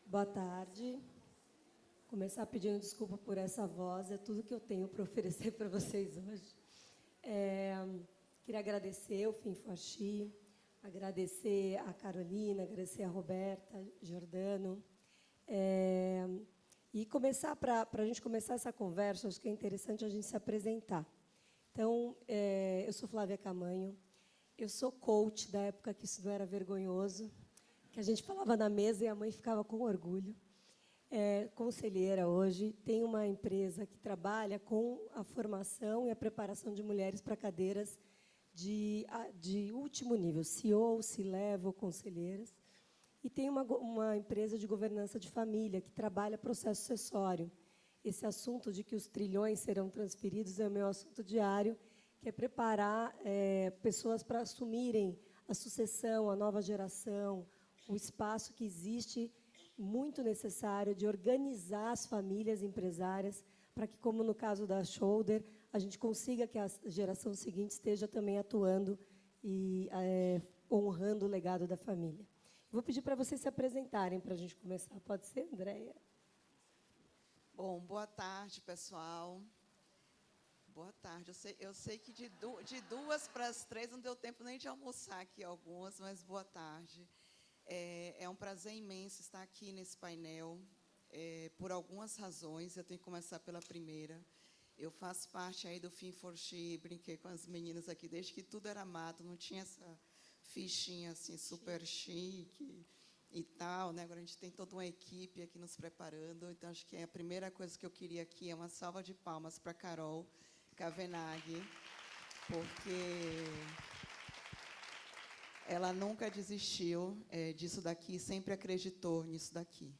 Boa tarde. Começar pedindo desculpa por essa voz, é tudo que eu tenho para oferecer para vocês hoje. Queria agradecer o FinFoxi, agradecer a Carolina, agradecer a Roberta, Giordano. E começar, para a gente começar essa conversa, acho que é interessante a gente se apresentar. Então, eu sou Flávia Camanho, eu sou coach da época que isso não era vergonhoso, que a gente falava na mesa e a mãe ficava com orgulho. Conselheira hoje, tenho uma empresa que trabalha com a formação e a preparação de mulheres para cadeiras de último nível, CEO, C-level, conselheiras. E tenho uma empresa de governança de família que trabalha processo sucessório. Esse assunto de que os trilhões serão transferidos é o meu assunto diário, que é preparar pessoas para assumirem a sucessão, a nova geração, o espaço que existe muito necessário de organizar as famílias empresárias para que, como no caso da Shoulder, a gente consiga que a geração seguinte esteja também atuando e honrando o legado da família. Vou pedir para vocês se apresentarem para a gente começar. Pode ser, Andréia? Bom, boa tarde, pessoal. Boa tarde. Eu sei que de 2 para as 3 não deu tempo nem de almoçar aqui algumas, mas boa tarde. É um prazer imenso estar aqui nesse painel, por algumas razões. Eu tenho que começar pela primeira. Eu faço parte aí do FinFoxi, brinquei com as meninas aqui desde que tudo era mato, não tinha essa fichinha assim super chique e tal, né? Agora a gente tem toda uma equipe aqui nos preparando, então acho que a primeira coisa que eu queria aqui é uma salva de palmas para Carol Cavenaghi, porque ela nunca desistiu disso daqui, sempre acreditou nisso daqui.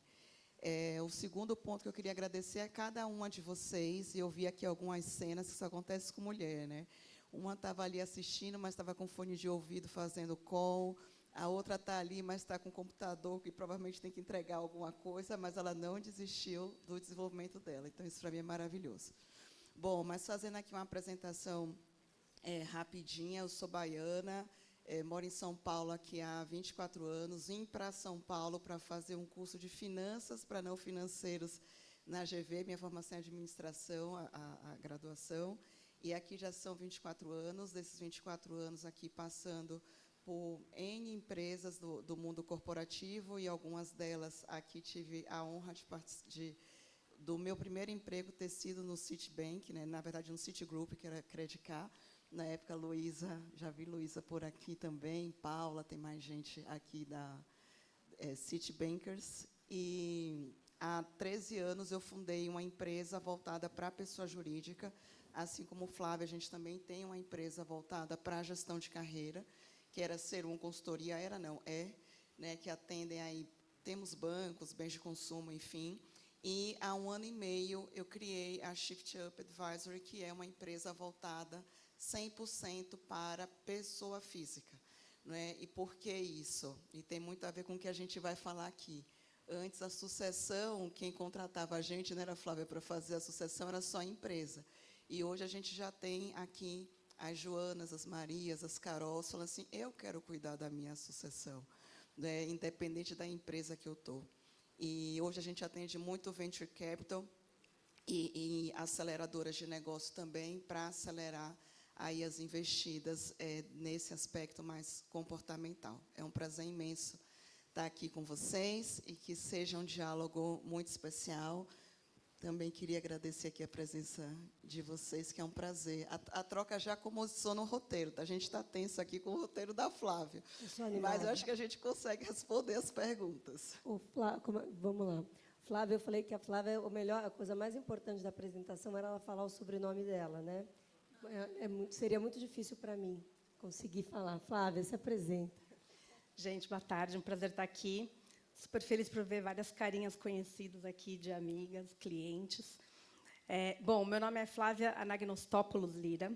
O segundo ponto que eu queria agradecer a cada uma de vocês, e eu vi aqui algumas cenas que isso acontece com mulher, né? Uma estava ali assistindo, mas estava com fone de ouvido fazendo call, a outra está ali, mas está com o computador, que provavelmente tem que entregar alguma coisa, mas ela não desistiu do desenvolvimento dela. Então, isso para mim é maravilhoso. Bom, mas fazendo aqui uma apresentação rapidinha, eu sou baiana, moro em São Paulo aqui há 24 anos, vim para São Paulo para fazer um curso de finanças para não financeiros na GV, minha formação é administração, a graduação, e aqui já são 24 anos, desses 24 anos aqui passando por N empresas do mundo corporativo, e algumas delas aqui tive a honra do meu primeiro emprego ter sido no Citibank, né, na verdade no Citigroup, que era Credicar. Na época, Luísa, já vi Luísa por aqui também, Paula, tem mais gente aqui da Citibankers. E há 13 anos eu fundei uma empresa voltada para a pessoa jurídica, assim como o Flávio, a gente também tem uma empresa voltada para a gestão de carreira, que era ser uma consultoria, né, que atendem aí, temos bancos, bens de consumo, enfim. E há 1 ano e meio eu criei a Shift Up Advisory, que é uma empresa voltada 100% para pessoa física, não é? E por que isso? E tem muito a ver com o que a gente vai falar aqui. Antes, a sucessão, quem contratava a gente, não era, Flávia, para fazer a sucessão, era só a empresa. E hoje a gente já tem aqui as Joanas, as Marias, as Carols, falando assim, eu quero cuidar da minha sucessão, né? Independente da empresa que eu estou. E hoje a gente atende muito Venture Capital e aceleradoras de negócio também, para acelerar aí as investidas nesse aspecto mais comportamental. É um prazer imenso estar aqui com vocês e que seja um diálogo muito especial. Também queria agradecer aqui a presença de vocês, que é um prazer. A troca já começou no roteiro, tá? A gente está tenso aqui com o roteiro da Flávia, mas eu acho que a gente consegue responder as perguntas. Vamos lá. Flávia, eu falei que a Flávia, a coisa mais importante da apresentação era ela falar o sobrenome dela, né? Seria muito difícil para mim conseguir falar. Flávia, se apresenta. Gente, boa tarde, um prazer estar aqui. Super feliz por ver várias carinhas conhecidas aqui de amigas, clientes. Bom, meu nome é Flávia Anagnostopoulos Lira,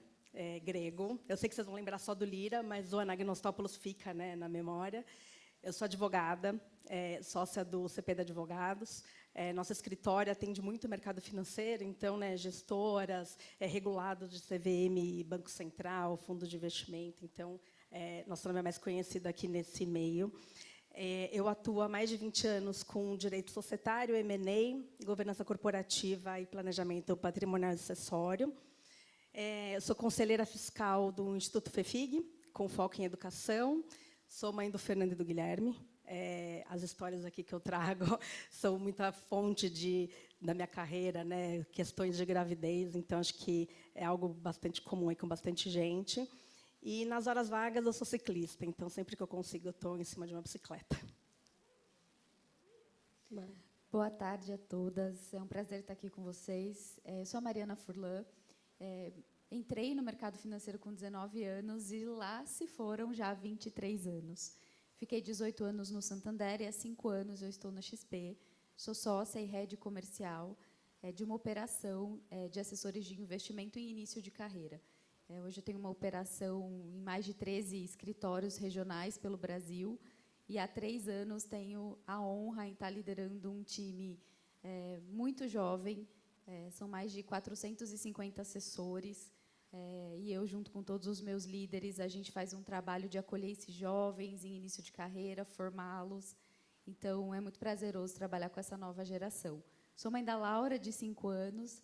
grego. Eu sei que vocês vão lembrar só do Lira, mas o Anagnostopoulos fica, né, na memória. Eu sou advogada, sócia do CP de Advogados. Nosso escritório atende muito o mercado financeiro, então, né, gestoras, regulados de CVM, Banco Central, fundo de investimento. Então, nosso nome é mais conhecido aqui nesse meio. Eu atuo há mais de 20 anos com direito societário, M&A, governança corporativa e planejamento patrimonial e acessório. Eu sou conselheira fiscal do Instituto FEFIG, com foco em educação. Sou mãe do Fernando e do Guilherme. As histórias aqui que eu trago são muita fonte da minha carreira, né? Questões de gravidez, então acho que é algo bastante comum aí com bastante gente. E nas horas vagas eu sou ciclista, então sempre que eu consigo eu estou em cima de uma bicicleta. Boa tarde a todas, é um prazer estar aqui com vocês. Eu sou a Mariana Furlan, entrei no mercado financeiro com 19 anos e lá se foram já 23 anos. Fiquei 18 anos no Santander e há 5 anos eu estou na XP. Sou sócia e head comercial de uma operação de assessores de investimento em início de carreira. Hoje eu tenho uma operação em mais de 13 escritórios regionais pelo Brasil e há 3 anos tenho a honra em estar liderando um time muito jovem. São mais de 450 assessores e eu, junto com todos os meus líderes, a gente faz um trabalho de acolher esses jovens em início de carreira, formá-los. Então, é muito prazeroso trabalhar com essa nova geração. Sou mãe da Laura, de 5 anos.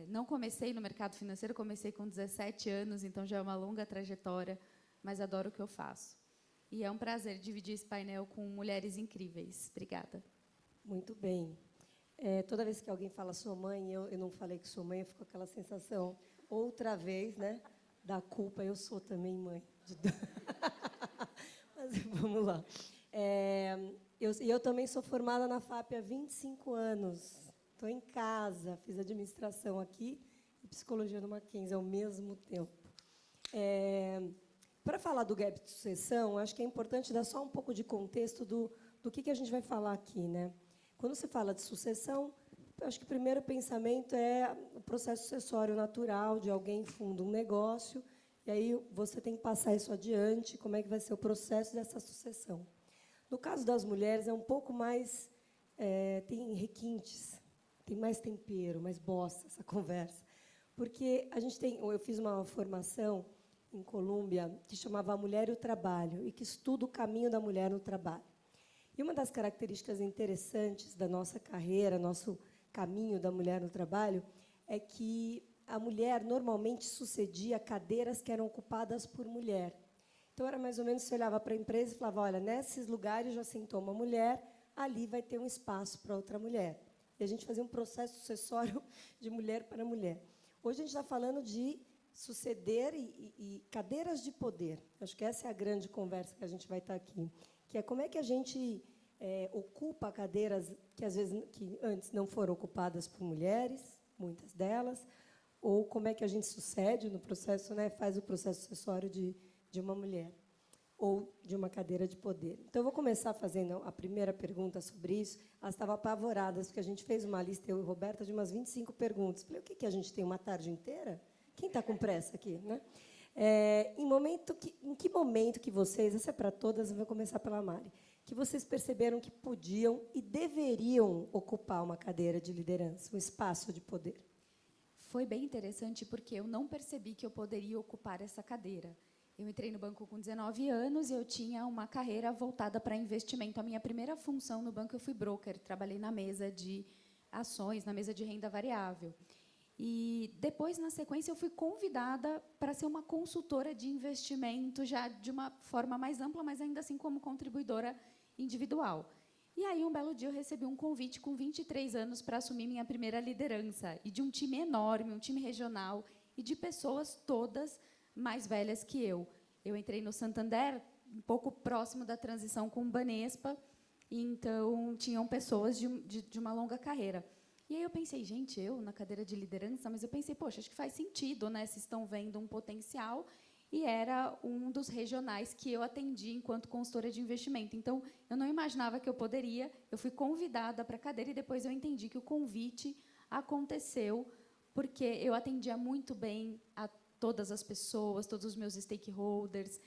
Não comecei no mercado financeiro, comecei com 17 anos, então já é uma longa trajetória, mas adoro o que eu faço. E é um prazer dividir esse painel com mulheres incríveis. Obrigada. Muito bem. Toda vez que alguém fala sua mãe, eu não falei que sou mãe, eu fico com aquela sensação, outra vez, né, da culpa. Eu sou também mãe. Mas vamos lá. Eu também sou formada na FAP há 25 anos. Estou em casa, fiz administração aqui e psicologia no Mackenzie ao mesmo tempo. Para falar do gap de sucessão, acho que é importante dar só um pouco de contexto do que a gente vai falar aqui, né? Quando se fala de sucessão, acho que o primeiro pensamento é o processo sucessório natural de alguém funda um negócio e aí você tem que passar isso adiante, como é que vai ser o processo dessa sucessão. No caso das mulheres, é um pouco mais... tem requintes, tem mais tempero, mais bossa essa conversa. Porque eu fiz uma formação em Colômbia que chamava A Mulher e o Trabalho, e que estuda o caminho da mulher no trabalho. E uma das características interessantes da nossa carreira, nosso caminho da mulher no trabalho, é que a mulher normalmente sucedia cadeiras que eram ocupadas por mulher. Então, era mais ou menos, você olhava para a empresa e falava, olha, nesses lugares já sentou uma mulher, ali vai ter um espaço para outra mulher. E a gente fazia um processo sucessório de mulher para mulher. Hoje a gente está falando de suceder e cadeiras de poder. Acho que essa é a grande conversa que a gente vai estar aqui, que é como é que a gente ocupa cadeiras que, às vezes, que antes não foram ocupadas por mulheres, muitas delas, ou como é que a gente sucede no processo, né, faz o processo sucessório de uma mulher ou de uma cadeira de poder. Então, eu vou começar fazendo a primeira pergunta sobre isso. Elas estavam apavoradas, porque a gente fez uma lista, eu e Roberta, de umas 25 perguntas. Falei, o que a gente tem, uma tarde inteira? Quem está com pressa aqui, né? Em que momento que vocês, essa é para todas, eu vou começar pela Mari, que vocês perceberam que podiam e deveriam ocupar uma cadeira de liderança, um espaço de poder? Foi bem interessante, porque eu não percebi que eu poderia ocupar essa cadeira. Eu entrei no banco com 19 anos e eu tinha uma carreira voltada para investimento. A minha primeira função no banco, eu fui broker, trabalhei na mesa de ações, na mesa de renda variável. E depois, na sequência, eu fui convidada para ser uma consultora de investimento, já de uma forma mais ampla, mas ainda assim como contribuidora individual. E aí, um belo dia, eu recebi um convite com 23 anos para assumir minha primeira liderança, e de um time enorme, um time regional, e de pessoas todas mais velhas que eu. Eu entrei no Santander, um pouco próximo da transição com o Banespa, e então tinham pessoas de uma longa carreira. E aí eu pensei, gente, eu na cadeira de liderança, mas eu pensei, poxa, acho que faz sentido, né? Se estão vendo um potencial, e era um dos regionais que eu atendi enquanto consultora de investimento. Então, eu não imaginava que eu poderia, eu fui convidada para a cadeira, e depois eu entendi que o convite aconteceu porque eu atendia muito bem a todas as pessoas, todos os meus stakeholders,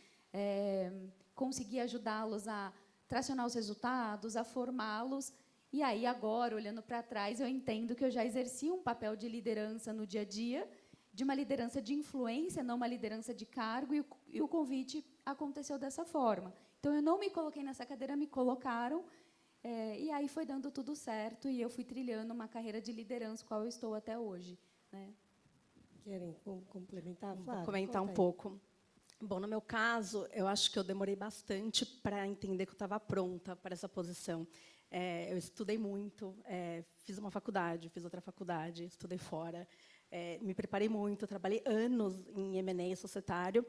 consegui ajudá-los a tracionar os resultados, a formá-los. E aí, agora, olhando para trás, eu entendo que eu já exerci um papel de liderança no dia a dia, de uma liderança de influência, não uma liderança de cargo, e o convite aconteceu dessa forma. Então, eu não me coloquei nessa cadeira, me colocaram, e aí foi dando tudo certo, e eu fui trilhando uma carreira de liderança, qual eu estou até hoje, né? Querem complementar, Flávia? Vou comentar um Conta aí. pouco. Bom, no meu caso, eu acho que eu demorei bastante para entender que eu estava pronta para essa posição. Eu estudei muito, fiz uma faculdade, fiz outra faculdade, estudei fora, me preparei muito, trabalhei anos em M&A societário,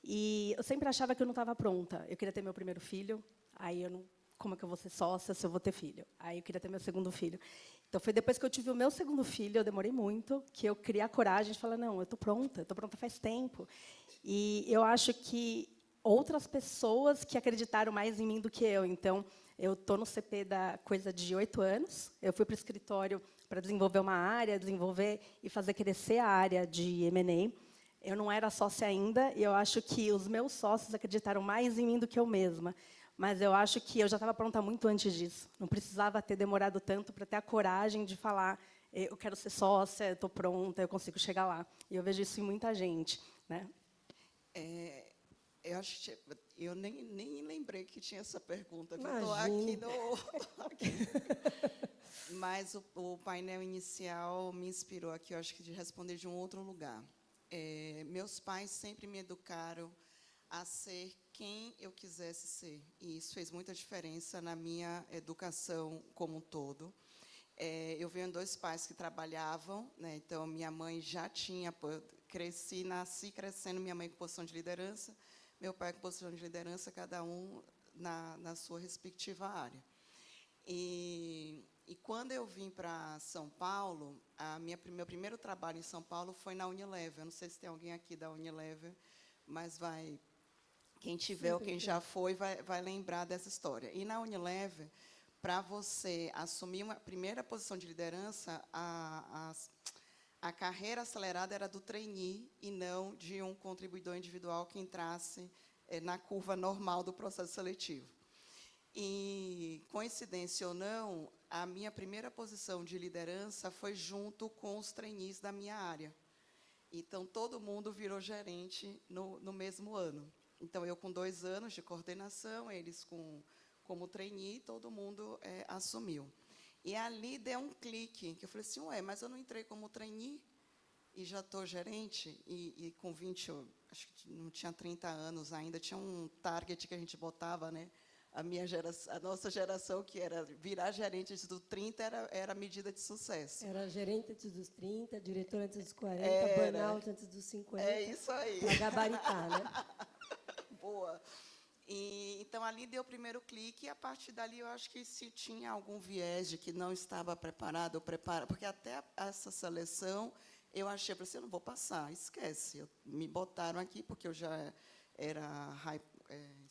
e eu sempre achava que eu não estava pronta. Eu queria ter meu primeiro filho, aí eu não, como é que eu vou ser sócia se eu vou ter filho? Aí eu queria ter meu segundo filho. Então, foi depois que eu tive o meu segundo filho, eu demorei muito, que eu criei a coragem de falar, não, eu estou pronta faz tempo. E eu acho que outras pessoas que acreditaram mais em mim do que eu. Então, eu estou no CP da coisa de 8 anos, eu fui para o escritório para desenvolver uma área, desenvolver e fazer crescer a área de M&A. Eu não era sócia ainda, e eu acho que os meus sócios acreditaram mais em mim do que eu mesma. Mas eu acho que eu já estava pronta muito antes disso. Não precisava ter demorado tanto para ter a coragem de falar, eu quero ser sócia, eu estou pronta, eu consigo chegar lá. E eu vejo isso em muita gente, né? Eu acho que eu nem lembrei que tinha essa pergunta. Imagina. Estou aqui Mas o painel inicial me inspirou aqui, eu acho que de responder de um outro lugar. Meus pais sempre me educaram a ser quem eu quisesse ser. E isso fez muita diferença na minha educação como um todo. Eu venho de 2 pais que trabalhavam, né? Então, minha mãe já tinha... nasci crescendo, minha mãe com posição de liderança, meu pai com posição de liderança, cada um na sua respectiva área. E quando eu vim para São Paulo, meu primeiro trabalho em São Paulo foi na Unilever. Eu não sei se tem alguém aqui da Unilever, mas quem tiver ou quem já foi vai lembrar dessa história. E na Unilever, para você assumir uma primeira posição de liderança, a carreira acelerada era do trainee e não de um contribuidor individual que entrasse na curva normal do processo seletivo. E, coincidência ou não, a minha primeira posição de liderança foi junto com os trainees da minha área. Então, todo mundo virou gerente no mesmo ano. Então, eu com 2 anos de coordenação, eles como trainee, todo mundo assumiu. E ali deu um clique, que eu falei assim, mas eu não entrei como trainee e já estou gerente, e com 20, acho que não tinha 30 anos ainda, tinha um target que a gente botava, né? A nossa geração, que era virar gerente antes dos 30, era a medida de sucesso. Era gerente antes dos 30, diretor antes dos 40, burnout antes dos 50. É isso aí. Para gabaritar, né? Boa. Então, ali deu o primeiro clique, e, a partir dali, eu acho que se tinha algum viés de que não estava preparado, porque até essa seleção, eu achei, eu falei assim, eu não vou passar, esquece. Me botaram aqui, porque eu já era...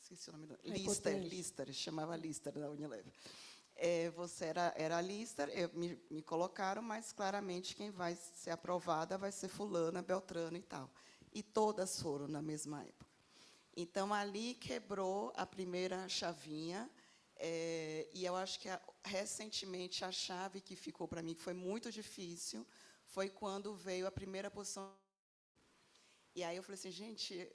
esqueci o nome. Lister, chamava Lister, da Unilever. Você era Lister, me colocaram, mas, claramente, quem vai ser aprovada vai ser fulana, beltrana e tal. E todas foram na mesma época. Então, ali quebrou a primeira chavinha, e eu acho que, recentemente, a chave que ficou para mim, que foi muito difícil, foi quando veio a primeira posição. E aí eu falei assim, gente,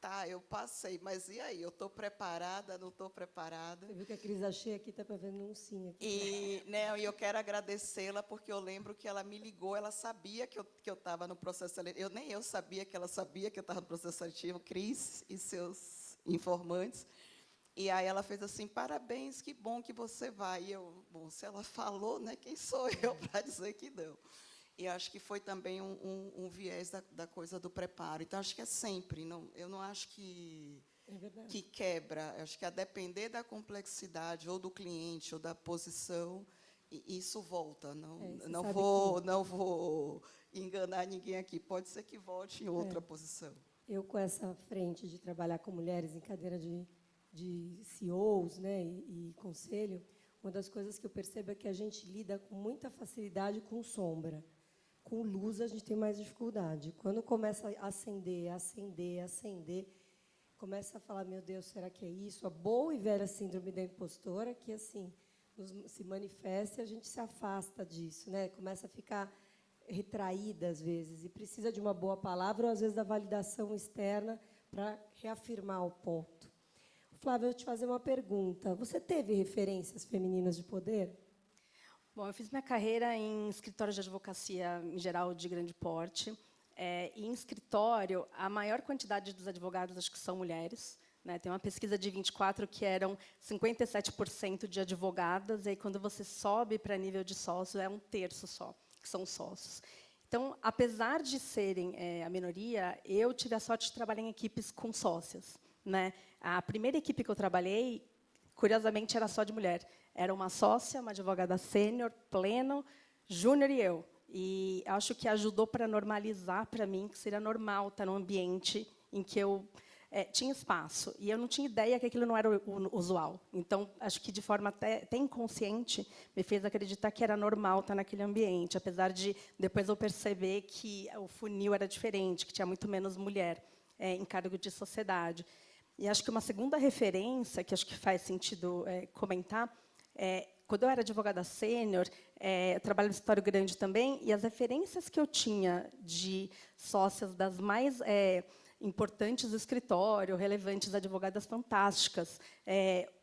tá, eu passei, mas e aí? Eu estou preparada, não estou preparada? Você viu que a Cris Achei aqui está fazendo um sim aqui. E eu quero agradecê-la, porque eu lembro que ela me ligou, ela sabia que eu estava no processo seletivo. Nem eu sabia que ela sabia que eu estava no processo seletivo, Cris e seus informantes. E aí ela fez assim, parabéns, que bom que você vai. E eu, bom, se ela falou, né, quem sou eu para dizer que não? E acho que foi também um viés da coisa do preparo. Então, acho que é sempre. Eu não acho que quebra. Acho que, a depender da complexidade, ou do cliente, ou da posição, isso volta. Não vou enganar ninguém aqui. Pode ser que volte em outra posição. Eu, com essa frente de trabalhar com mulheres em cadeira de CEOs, né, e conselho, uma das coisas que eu percebo é que a gente lida com muita facilidade com sombra. Com luz, a gente tem mais dificuldade. Quando começa a acender, começa a falar, meu Deus, será que é isso? A boa e velha síndrome da impostora, que, assim, se manifesta e a gente se afasta disso, né? Começa a ficar retraída, às vezes, e precisa de uma boa palavra, ou, às vezes, da validação externa para reafirmar o ponto. O Flávia, eu vou te fazer uma pergunta. Você teve referências femininas de poder? Bom, eu fiz minha carreira em escritório de advocacia, em geral, de grande porte. E em escritório, a maior quantidade dos advogados acho que são mulheres. Né? Tem uma pesquisa de 24 que eram 57% de advogadas, e aí, quando você sobe para nível de sócio, é 1/3 só, que são sócios. Então, apesar de serem a minoria, eu tive a sorte de trabalhar em equipes com sócias. Né? A primeira equipe que eu trabalhei, curiosamente, era só de mulher. Era uma sócia, uma advogada sênior, pleno, júnior e eu. E acho que ajudou para normalizar para mim que seria normal estar num ambiente em que eu tinha espaço. E eu não tinha ideia que aquilo não era o usual. Então, acho que, de forma até inconsciente, me fez acreditar que era normal estar naquele ambiente, apesar de, depois, eu perceber que o funil era diferente, que tinha muito menos mulher em cargo de sociedade. E acho que uma segunda referência, que acho que faz sentido comentar, quando eu era advogada sênior, eu trabalho no escritório grande também, e as referências que eu tinha de sócias das mais importantes do escritório, relevantes, advogadas fantásticas,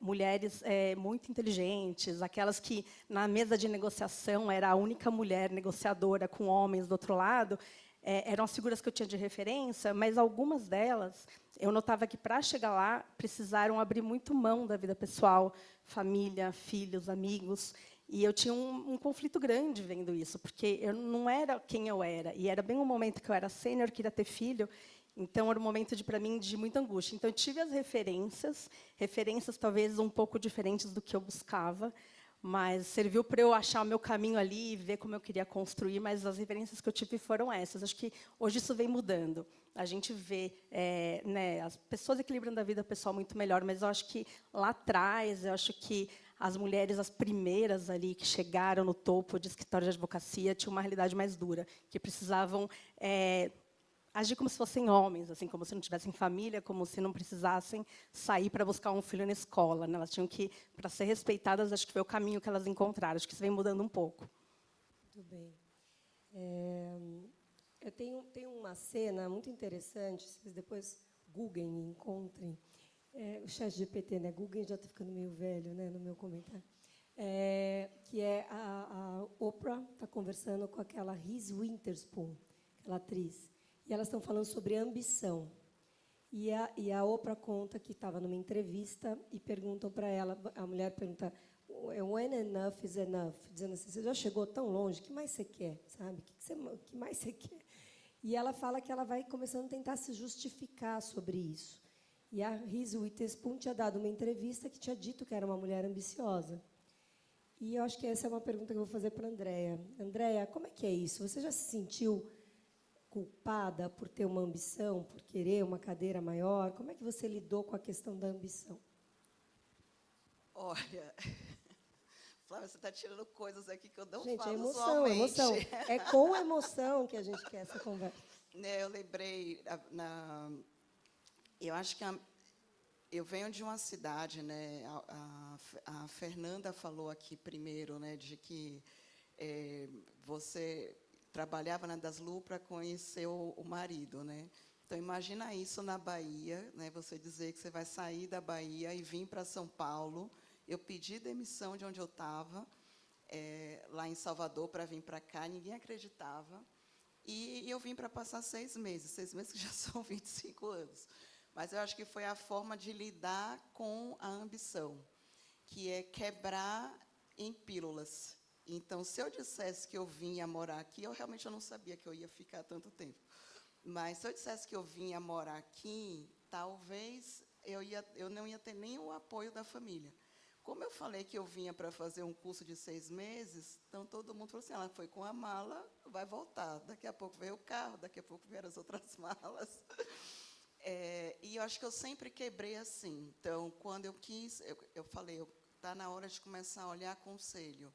mulheres muito inteligentes, aquelas que, na mesa de negociação, era a única mulher negociadora com homens do outro lado, eram as figuras que eu tinha de referência, mas algumas delas, eu notava que, para chegar lá, precisaram abrir muito mão da vida pessoal, família, filhos, amigos, e eu tinha um conflito grande vendo isso, porque eu não era quem eu era, e era bem um momento que eu era sênior, queria ter filho, então era um momento, para mim, de muita angústia. Então, eu tive as referências talvez um pouco diferentes do que eu buscava, mas serviu para eu achar o meu caminho ali e ver como eu queria construir, mas as referências que eu tive foram essas. Acho que hoje isso vem mudando. A gente vê né, as pessoas equilibrando a vida pessoal muito melhor, mas eu acho que, lá atrás, eu acho que as mulheres, as primeiras ali que chegaram no topo de escritório de advocacia, tinham uma realidade mais dura, que precisavam agir como se fossem homens, assim, como se não tivessem família, como se não precisassem sair para buscar um filho na escola. Né? Elas tinham que, para ser respeitadas, acho que foi o caminho que elas encontraram. Acho que isso vem mudando um pouco. Muito bem. Eu tenho uma cena muito interessante, vocês depois googlem e encontrem. O chat GPT, né? Google já está ficando meio velho, né, no meu comentário. Que a Oprah está conversando com aquela Reese Witherspoon, aquela atriz. E elas estão falando sobre ambição. E a Oprah conta que estava numa entrevista e perguntam para ela, a mulher pergunta, when enough is enough? Dizendo assim, você já chegou tão longe, o que mais você quer? Sabe? O que mais você quer? E ela fala que ela vai começando a tentar se justificar sobre isso. E a Reese Witherspoon tinha dado uma entrevista que tinha dito que era uma mulher ambiciosa. E eu acho que essa é uma pergunta que eu vou fazer para a Andréia. Andréia, como é que é isso? Você já se sentiu culpada por ter uma ambição, por querer uma cadeira maior? Como é que você lidou com a questão da ambição? Olha, Flávia, você está tirando coisas aqui que eu não Gente, falo é emoção, usualmente. emoção. É com emoção que a gente quer essa conversa. Eu lembrei, eu acho que eu venho de uma cidade, né? A Fernanda falou aqui primeiro, né, de que você trabalhava na Daslu para conhecer o marido, né? Então, imagina isso na Bahia, né? Você dizer que você vai sair da Bahia e vir para São Paulo. Eu pedi demissão de onde eu estava, lá em Salvador, para vir para cá. Ninguém acreditava. E eu vim para passar 6 meses que já são 25 anos. Mas eu acho que foi a forma de lidar com a ambição, que é quebrar em pílulas. Então, se eu dissesse que eu vinha morar aqui, eu realmente não sabia que eu ia ficar tanto tempo. Mas, se eu dissesse que eu vinha morar aqui, talvez eu não ia ter nem o apoio da família. Como eu falei que eu vinha para fazer um curso de 6 meses, então todo mundo falou assim, ela foi com a mala, vai voltar. Daqui a pouco veio o carro, daqui a pouco vieram as outras malas. E eu acho que eu sempre quebrei assim. Então, quando eu quis, eu falei, está na hora de começar a olhar conselho.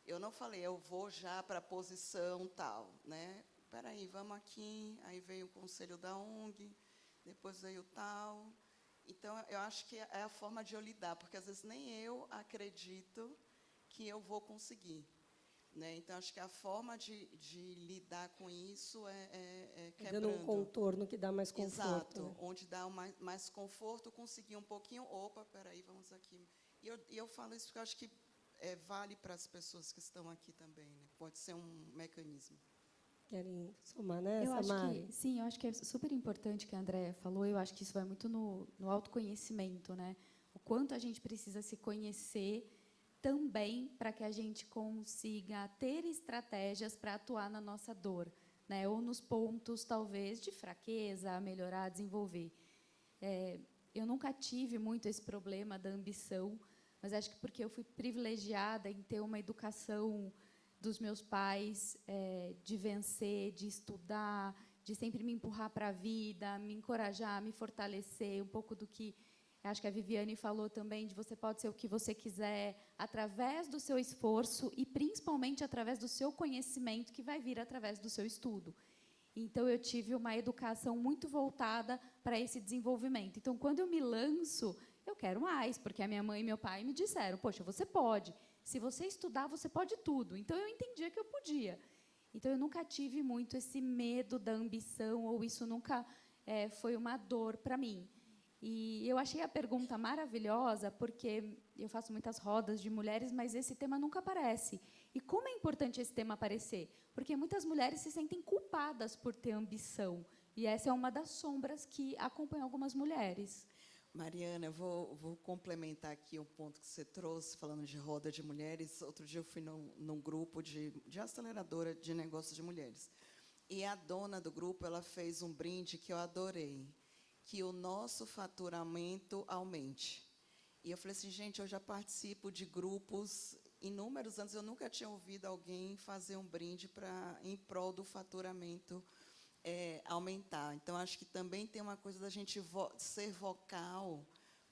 Eu não falei, eu vou já para a posição tal, né? Espera aí, vamos aqui. Aí veio o conselho da ONG, depois veio tal. Então, eu acho que é a forma de eu lidar, porque, às vezes, nem eu acredito que eu vou conseguir. né? Então, acho que a forma de lidar com isso é Dando quebrando. um contorno que dá mais conforto. Exato, Né? onde dá mais conforto, conseguir um pouquinho. Opa, peraí, vamos aqui. E eu falo isso porque eu acho que vale para as pessoas que estão aqui também, né? Pode ser um mecanismo. Querem somar nessa, Eu acho Mari? que, sim, eu acho que é super importante o que a Andréa falou. Eu acho que isso vai muito no autoconhecimento, né? O quanto a gente precisa se conhecer também para que a gente consiga ter estratégias para atuar na nossa dor, né? Ou nos pontos, talvez, de fraqueza, a melhorar, a desenvolver. Eu nunca tive muito esse problema da ambição, mas acho que porque eu fui privilegiada em ter uma educação dos meus pais, de vencer, de estudar, de sempre me empurrar para a vida, me encorajar, me fortalecer, um pouco do que acho que a Viviane falou também, de você pode ser o que você quiser, através do seu esforço e, principalmente, através do seu conhecimento, que vai vir através do seu estudo. Então, eu tive uma educação muito voltada para esse desenvolvimento. Então, quando eu me lanço, eu quero mais, porque a minha mãe e meu pai me disseram, poxa, você pode. Se você estudar, você pode tudo. Então, eu entendia que eu podia. Então, eu nunca tive muito esse medo da ambição, ou isso nunca foi uma dor para mim. E eu achei a pergunta maravilhosa, porque eu faço muitas rodas de mulheres, mas esse tema nunca aparece. E como é importante esse tema aparecer? Porque muitas mulheres se sentem culpadas por ter ambição. E essa é uma das sombras que acompanha algumas mulheres. Mariana, eu vou complementar aqui um ponto que você trouxe, falando de roda de mulheres. Outro dia eu fui num grupo de aceleradora de negócios de mulheres. E a dona do grupo, ela fez um brinde que eu adorei, que o nosso faturamento aumente. E eu falei assim, gente, eu já participo de grupos inúmeros anos, eu nunca tinha ouvido alguém fazer um brinde em prol do faturamento aumentar. Então, acho que também tem uma coisa da gente ser vocal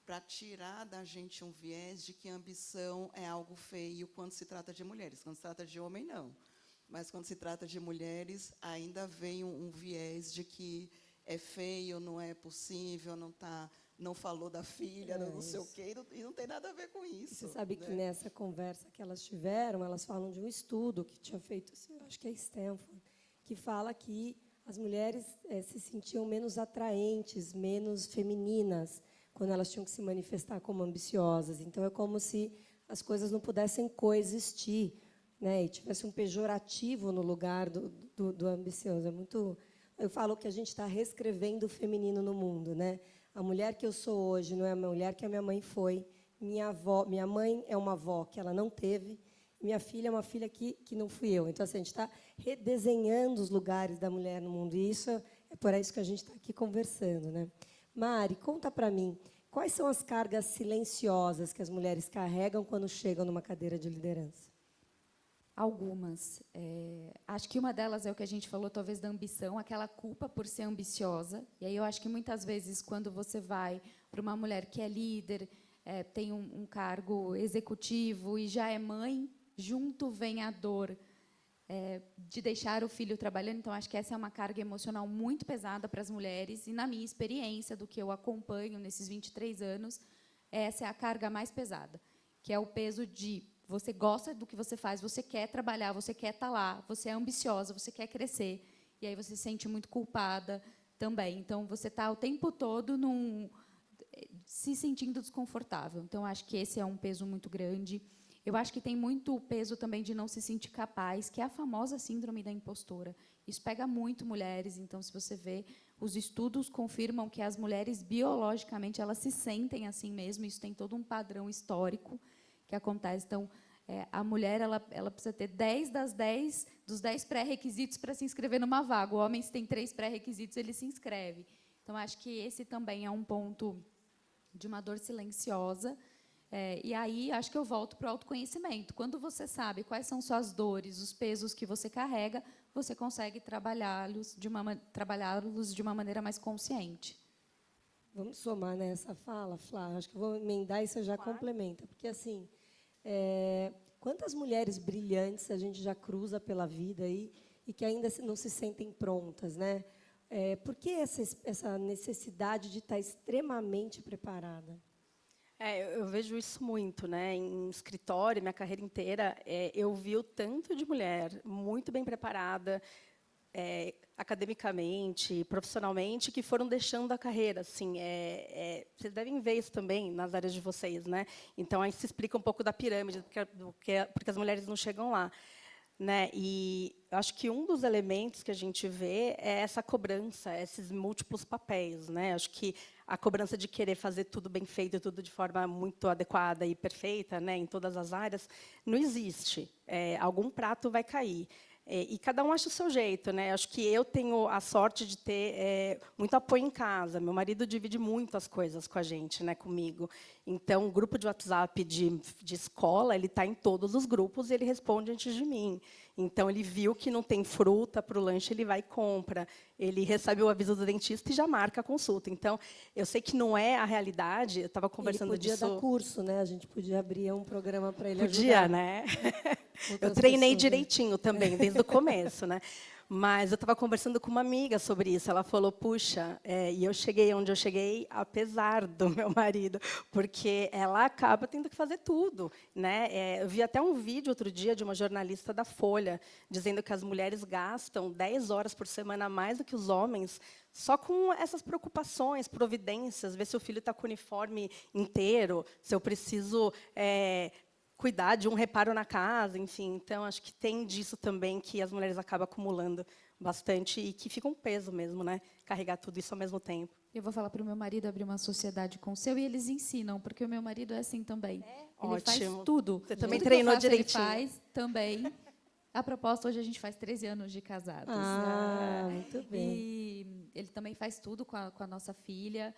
para tirar da gente um viés de que a ambição é algo feio quando se trata de mulheres. Quando se trata de homem, não. Mas, quando se trata de mulheres, ainda vem um viés de que é feio, não é possível, não falou da filha, não sei o quê, e não tem nada a ver com isso. Você sabe que nessa conversa que elas tiveram, elas falam de um estudo que tinha feito, acho que é Stanford, que fala que as mulheres se sentiam menos atraentes, menos femininas, quando elas tinham que se manifestar como ambiciosas. Então, é como se as coisas não pudessem coexistir, né, e tivesse um pejorativo no lugar do ambicioso. É muito... Eu falo que a gente está reescrevendo o feminino no mundo, né? A mulher que eu sou hoje não é a mulher que a minha mãe foi. Minha mãe é uma avó que ela não teve. Minha filha é uma filha que não fui eu. Então, assim, a gente está redesenhando os lugares da mulher no mundo. E isso é por isso que a gente está aqui conversando, né? Mari, conta para mim, quais são as cargas silenciosas que as mulheres carregam quando chegam numa cadeira de liderança? Algumas. Acho que uma delas é o que a gente falou, talvez, da ambição, aquela culpa por ser ambiciosa. E aí eu acho que, muitas vezes, quando você vai para uma mulher que é líder, tem um cargo executivo e já é mãe, junto vem a dor de deixar o filho trabalhando. Então, acho que essa é uma carga emocional muito pesada para as mulheres. E, na minha experiência, do que eu acompanho nesses 23 anos, essa é a carga mais pesada, que é o peso de... Você gosta do que você faz, você quer trabalhar, você quer estar lá, você é ambiciosa, você quer crescer, e aí você se sente muito culpada também. Então, você está o tempo todo se sentindo desconfortável. Então, acho que esse é um peso muito grande. Eu acho que tem muito peso também de não se sentir capaz, que é a famosa síndrome da impostora. Isso pega muito mulheres. Então, se você vê, os estudos confirmam que as mulheres, biologicamente, elas se sentem assim mesmo. Isso tem todo um padrão histórico que acontece. Então, a mulher ela precisa ter 10 dos 10 pré-requisitos para se inscrever numa vaga. O homem, se tem 3 pré-requisitos, ele se inscreve. Então, acho que esse também é um ponto de uma dor silenciosa. E aí, acho que eu volto para o autoconhecimento. Quando você sabe quais são suas dores, os pesos que você carrega, você consegue trabalhá-los de uma maneira mais consciente. Vamos somar nessa fala, Flá? Acho que eu vou emendar e você já complementa. Porque, assim, quantas mulheres brilhantes a gente já cruza pela vida aí e que ainda não se sentem prontas, né? Por que essa necessidade de estar extremamente preparada? Eu vejo isso muito, né? Em escritório, minha carreira inteira, eu vi o tanto de mulher muito bem preparada, academicamente, profissionalmente, que foram deixando a carreira. Assim, vocês devem ver isso também nas áreas de vocês, né? Então, aí se explica um pouco da pirâmide, porque as mulheres não chegam lá. Né? E eu acho que um dos elementos que a gente vê é essa cobrança, esses múltiplos papéis. Né? Acho que a cobrança de querer fazer tudo bem feito, tudo de forma muito adequada e perfeita, né, em todas as áreas, não existe. Algum prato vai cair. E cada um acha o seu jeito. Né? Acho que eu tenho a sorte de ter muito apoio em casa. Meu marido divide muito as coisas com a gente, né, comigo. Então, o grupo de WhatsApp de escola, ele está em todos os grupos e ele responde antes de mim. Então, ele viu que não tem fruta para o lanche, ele vai e compra. Ele recebe o aviso do dentista e já marca a consulta. Então, eu sei que não é a realidade. Eu estava conversando Ele podia disso. dar curso, né? A gente podia abrir um programa para ele Podia, ajudar. né? Eu Outras treinei pessoas, né? direitinho também, desde o começo, né? Mas eu estava conversando com uma amiga sobre isso. Ela falou, puxa, e eu cheguei onde eu cheguei, apesar do meu marido, porque ela acaba tendo que fazer tudo. Né? Eu vi até um vídeo outro dia de uma jornalista da Folha, dizendo que as mulheres gastam 10 horas por semana a mais do que os homens, só com essas preocupações, providências, ver se o filho está com o uniforme inteiro, se eu preciso cuidar de um reparo na casa, enfim. Então, acho que tem disso também que as mulheres acabam acumulando bastante e que fica um peso mesmo, né? Carregar tudo isso ao mesmo tempo. Eu vou falar para o meu marido abrir uma sociedade com o seu e eles ensinam, porque o meu marido é assim também. Ele faz Ótimo. tudo. Você também Tudo treinou que eu faço, direitinho. Ele faz também. A propósito, hoje a gente faz 13 anos de casados. Muito bem. E ele também faz tudo com a nossa filha,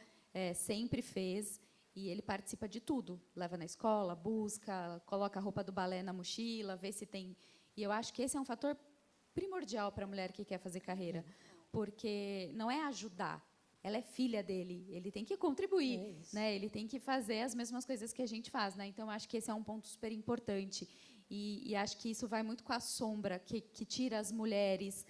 sempre fez. E ele participa de tudo. Leva na escola, busca, coloca a roupa do balé na mochila, vê se tem... E eu acho que esse é um fator primordial para a mulher que quer fazer carreira. Porque não é ajudar. Ela é filha dele. Ele tem que contribuir. Né? Ele tem que fazer as mesmas coisas que a gente faz. Né? Então, eu acho que esse é um ponto super importante. E acho que isso vai muito com a sombra que tira as mulheres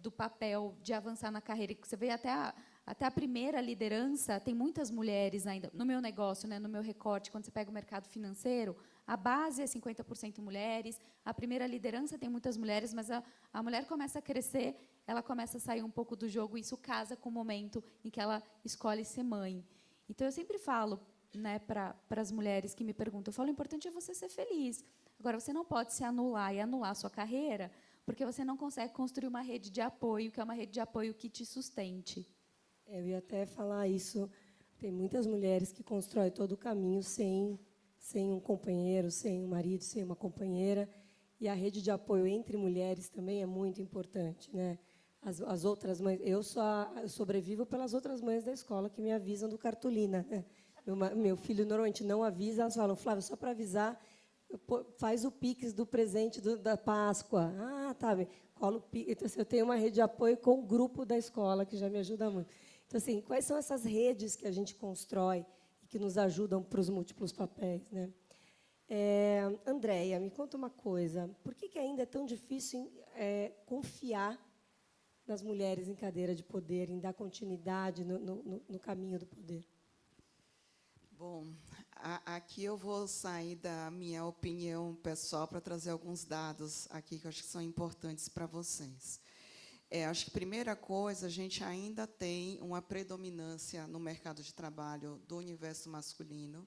do papel de avançar na carreira. Você vê até a primeira liderança, tem muitas mulheres ainda. No meu negócio, né, no meu recorte, quando você pega o mercado financeiro, a base é 50% mulheres, a primeira liderança tem muitas mulheres, mas a mulher começa a crescer, ela começa a sair um pouco do jogo, e isso casa com o momento em que ela escolhe ser mãe. Então, eu sempre falo, né, para as mulheres que me perguntam, eu falo, o importante é você ser feliz. Agora, você não pode se anular e anular a sua carreira, porque você não consegue construir uma rede de apoio, que é uma rede de apoio que te sustente. Eu ia até falar isso. Tem muitas mulheres que constroem todo o caminho sem um companheiro, sem um marido, sem uma companheira. E a rede de apoio entre mulheres também é muito importante. Né? As outras mães... Eu sobrevivo pelas outras mães da escola que me avisam do cartolina. Né? Meu filho normalmente não avisa, elas falam, Flávia, só para avisar, faz o Pix do presente da Páscoa. Ah, tá bem. Cola o Pix. Então, assim, eu tenho uma rede de apoio com o grupo da escola, que já me ajuda muito. Então, assim, quais são essas redes que a gente constrói e que nos ajudam para os múltiplos papéis? Né? Andréia, me conta uma coisa. Por que ainda é tão difícil confiar nas mulheres em cadeira de poder, em dar continuidade no caminho do poder? Bom, aqui eu vou sair da minha opinião pessoal para trazer alguns dados aqui que eu acho que são importantes para vocês. Acho que, primeira coisa, a gente ainda tem uma predominância no mercado de trabalho do universo masculino,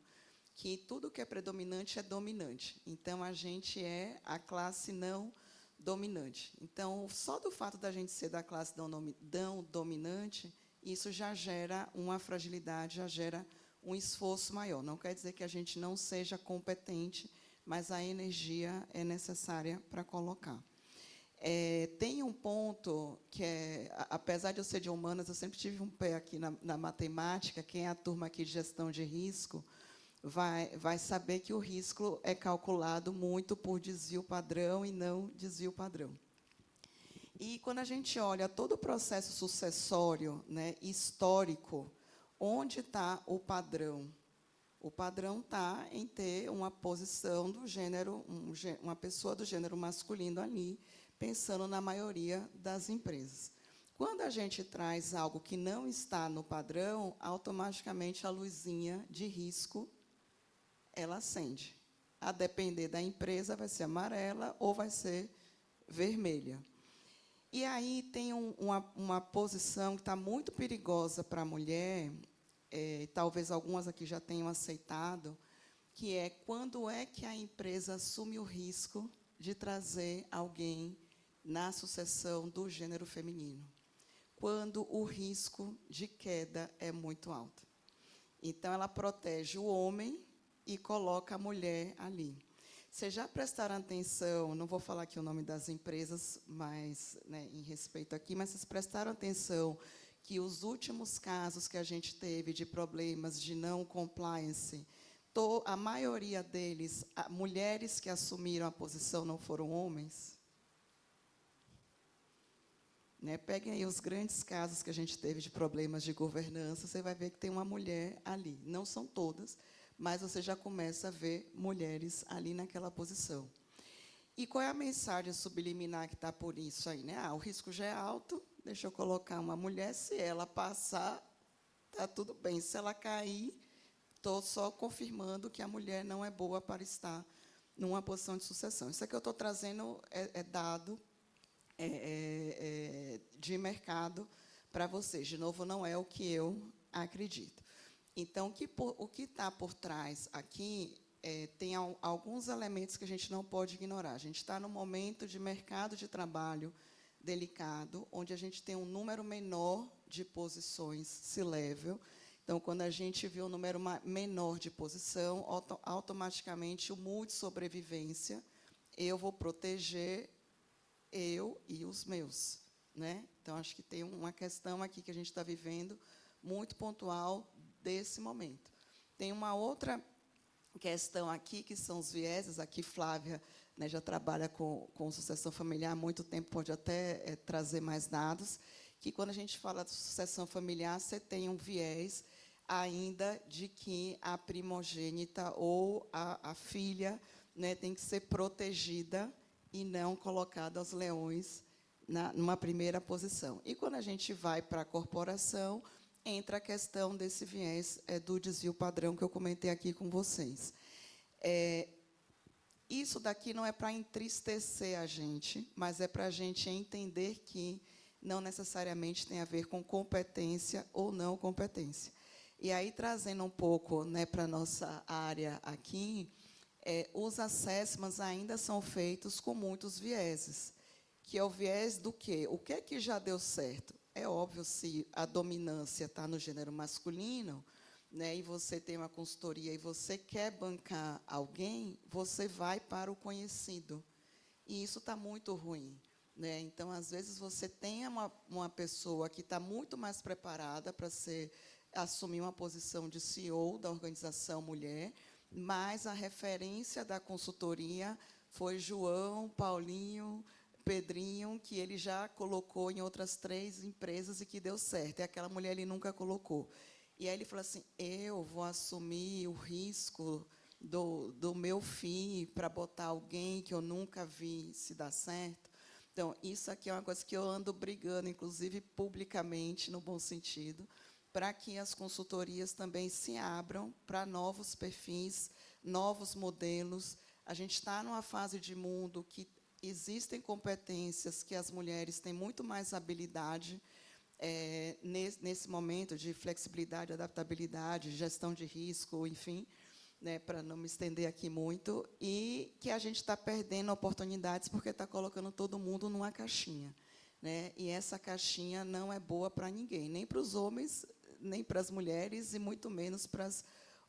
que tudo que é predominante é dominante. Então, a gente é a classe não dominante. Então, só do fato da gente ser da classe não dominante, isso já gera uma fragilidade, já gera um esforço maior. Não quer dizer que a gente não seja competente, mas a energia é necessária para colocar. Tem um ponto que apesar de eu ser de humanas, eu sempre tive um pé aqui na matemática. Quem é a turma aqui de gestão de risco vai saber que o risco é calculado muito por desvio padrão e não desvio padrão. E, quando a gente olha todo o processo sucessório, né, histórico, onde está o padrão? O padrão está em ter uma posição do gênero, uma pessoa do gênero masculino ali, pensando na maioria das empresas. Quando a gente traz algo que não está no padrão, automaticamente a luzinha de risco ela acende. A depender da empresa, vai ser amarela ou vai ser vermelha. E aí tem uma posição que está muito perigosa para a mulher, talvez algumas aqui já tenham aceitado, que é quando é que a empresa assume o risco de trazer alguém na sucessão do gênero feminino. Quando o risco de queda é muito alto. Então, ela protege o homem e coloca a mulher ali. Vocês já prestaram atenção, não vou falar aqui o nome das empresas, mas, né, em respeito aqui, mas vocês prestaram atenção que os últimos casos que a gente teve de problemas de não compliance, a maioria deles, mulheres que assumiram a posição não foram homens? Né, peguem aí os grandes casos que a gente teve de problemas de governança, você vai ver que tem uma mulher ali. Não são todas, mas você já começa a ver mulheres ali naquela posição. E qual é a mensagem subliminar que está por isso aí? Né? O risco já é alto, deixa eu colocar uma mulher, se ela passar, está tudo bem. Se ela cair, estou só confirmando que a mulher não é boa para estar numa posição de sucessão. Isso aqui eu estou trazendo dado de mercado para vocês. De novo, não é o que eu acredito. Então, o que está por trás aqui tem alguns elementos que a gente não pode ignorar. A gente está num momento de mercado de trabalho delicado, onde a gente tem um número menor de posições C-level. Então, quando a gente vê um número menor de posição, automaticamente o mood de sobrevivência, eu vou proteger eu e os meus. Né? Então, acho que tem uma questão aqui que a gente está vivendo muito pontual desse momento. Tem uma outra questão aqui, que são os vieses. Aqui, Flávia, né, já trabalha com sucessão familiar há muito tempo, pode até trazer mais dados, que, quando a gente fala de sucessão familiar, você tem um viés ainda de que a primogênita ou a filha, né, tem que ser protegida e não colocada aos leões numa primeira posição. E, quando a gente vai para a corporação, entra a questão desse viés do desvio padrão que eu comentei aqui com vocês. Isso daqui não é para entristecer a gente, mas é para a gente entender que não necessariamente tem a ver com competência ou não competência. E aí, trazendo um pouco, né, para a nossa área aqui, os assessments ainda são feitos com muitos vieses, que é o viés do quê? O que é que já deu certo? É óbvio, se a dominância está no gênero masculino, né, e você tem uma consultoria e você quer bancar alguém, você vai para o conhecido. E isso está muito ruim. Né? Então, às vezes, você tem uma pessoa que está muito mais preparada para assumir uma posição de CEO da organização mulher, mas a referência da consultoria foi João, Paulinho, Pedrinho, que ele já colocou em outras 3 empresas e que deu certo. E aquela mulher ele nunca colocou. E aí ele falou assim, eu vou assumir o risco do meu fim para botar alguém que eu nunca vi se dar certo. Então, isso aqui é uma coisa que eu ando brigando, inclusive publicamente, no bom sentido, para que as consultorias também se abram para novos perfis, novos modelos. A gente está numa fase de mundo que existem competências que as mulheres têm muito mais habilidade nesse momento de flexibilidade, adaptabilidade, gestão de risco, enfim, né, para não me estender aqui muito, e que a gente está perdendo oportunidades porque está colocando todo mundo numa caixinha. Né, e essa caixinha não é boa para ninguém, nem para os homens, nem para as mulheres, e muito menos para as